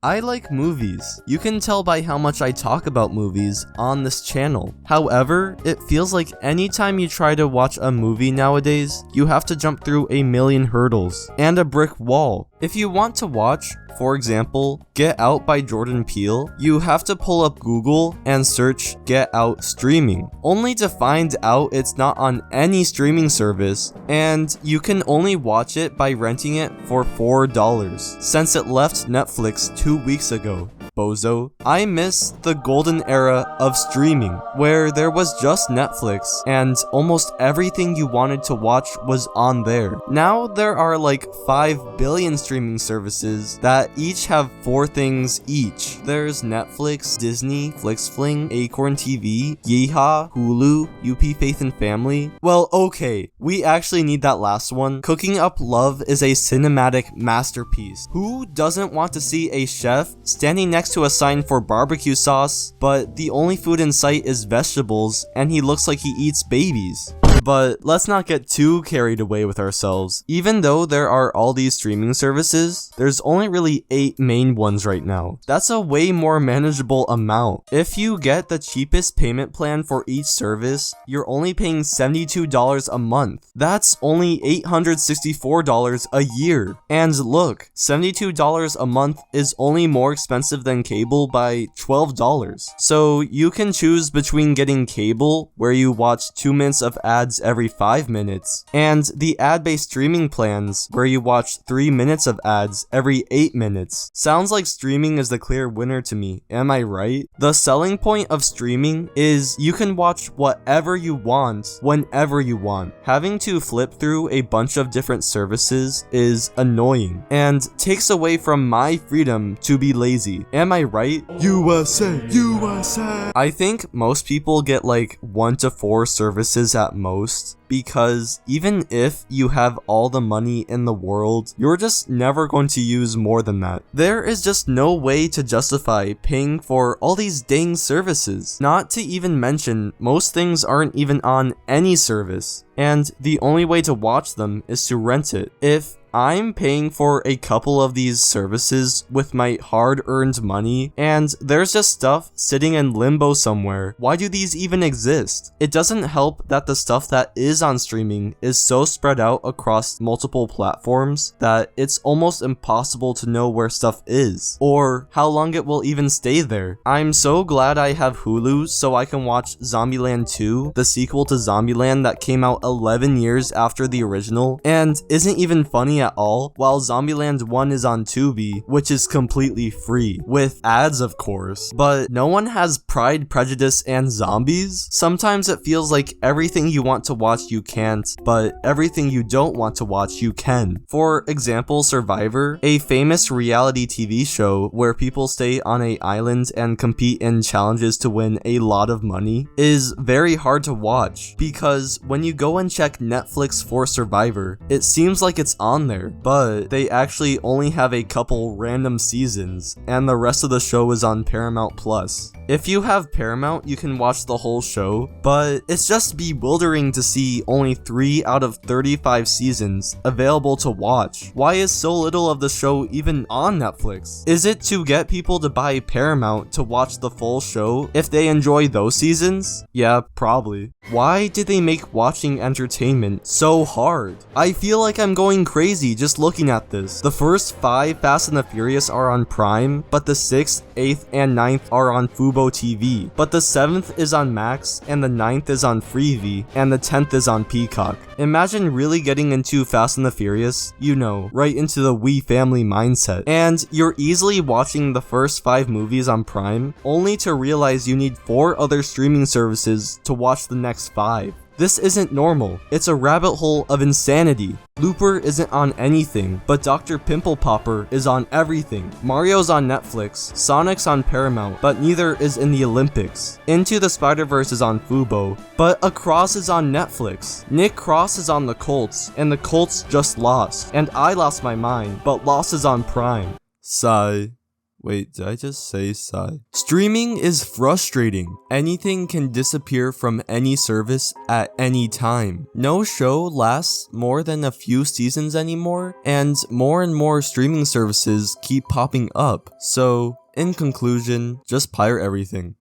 I like movies. You can tell by how much I talk about movies on this channel. However, it feels like anytime you try to watch a movie nowadays, you have to jump through a million hurdles and a brick wall. If you want to watch, for example, Get Out by Jordan Peele, you have to pull up Google and search Get Out streaming, only to find out it's not on any streaming service, and you can only watch it by renting it for $4, since it left Netflix 2 weeks ago. Bozo. I miss the golden era of streaming, where there was just Netflix and almost everything you wanted to watch was on there. Now there are like 5 billion streaming services that each have 4 things each. There's Netflix, Disney, FlixFling, Acorn TV, Yeehaw, Hulu, UP Faith and Family. Well, okay, we actually need that last one. Cooking Up Love is a cinematic masterpiece. Who doesn't want to see a chef standing next to a sign for barbecue sauce, but the only food in sight is vegetables and he looks like he eats babies? But let's not get too carried away with ourselves. Even though there are all these streaming services, there's only really 8 main ones right now. That's a way more manageable amount. If you get the cheapest payment plan for each service, you're only paying $72 a month. That's only $864 a year. And look, $72 a month is only more expensive than cable by $12. So you can choose between getting cable, where you watch 2 minutes of ads every 5 minutes, and the ad-based streaming plans, where you watch 3 minutes of ads every 8 minutes. Sounds like streaming is the clear winner to me, am I right? The selling point of streaming is you can watch whatever you want, whenever you want. Having to flip through a bunch of different services is annoying, and takes away from my freedom to be lazy. Am I right? USA! USA! I think most people get like 1 to 4 services at most, because even if you have all the money in the world, you're just never going to use more than that. There is just no way to justify paying for all these dang services. Not to even mention, most things aren't even on any service, and the only way to watch them is to rent it. If I'm paying for a couple of these services with my hard-earned money, and there's just stuff sitting in limbo somewhere. Why do these even exist? It doesn't help that the stuff that is on streaming is so spread out across multiple platforms that it's almost impossible to know where stuff is, or how long it will even stay there. I'm so glad I have Hulu so I can watch Zombieland 2, the sequel to Zombieland that came out 11 years after the original, and isn't even funny at all, while Zombieland 1 is on Tubi, which is completely free, with ads of course. But no one has Pride, Prejudice, and Zombies? Sometimes it feels like everything you want to watch you can't, but everything you don't want to watch you can. For example, Survivor, a famous reality TV show where people stay on an island and compete in challenges to win a lot of money, is very hard to watch, because when you go and check Netflix for Survivor, it seems like it's on there, but they actually only have a couple random seasons, and the rest of the show is on Paramount Plus. If you have Paramount, you can watch the whole show, but it's just bewildering to see only 3 out of 35 seasons available to watch. Why is so little of the show even on Netflix? Is it to get people to buy Paramount to watch the full show if they enjoy those seasons? Yeah, probably. Why did they make watching entertainment so hard? I feel like I'm going crazy just looking at this. The first 5 Fast and the Furious are on Prime, but the 6th, 8th, and 9th are on Fubo TV. But the 7th is on Max, and the 9th is on Freevee, and the 10th is on Peacock. Imagine really getting into Fast and the Furious, you know, right into the we family mindset. And you're easily watching the first 5 movies on Prime, only to realize you need 4 other streaming services to watch the next 5. This isn't normal. It's a rabbit hole of insanity. Looper isn't on anything, but Dr. Pimple Popper is on everything. Mario's on Netflix, Sonic's on Paramount, but neither is in the Olympics. Into the Spider-Verse is on Fubo, but Across is on Netflix. Nick Cross is on the Colts, and the Colts just lost. And I lost my mind, but Lost is on Prime. Sigh. Wait, did I just say sigh? Streaming is frustrating. Anything can disappear from any service at any time. No show lasts more than a few seasons anymore, and more streaming services keep popping up. So, in conclusion, just pirate everything.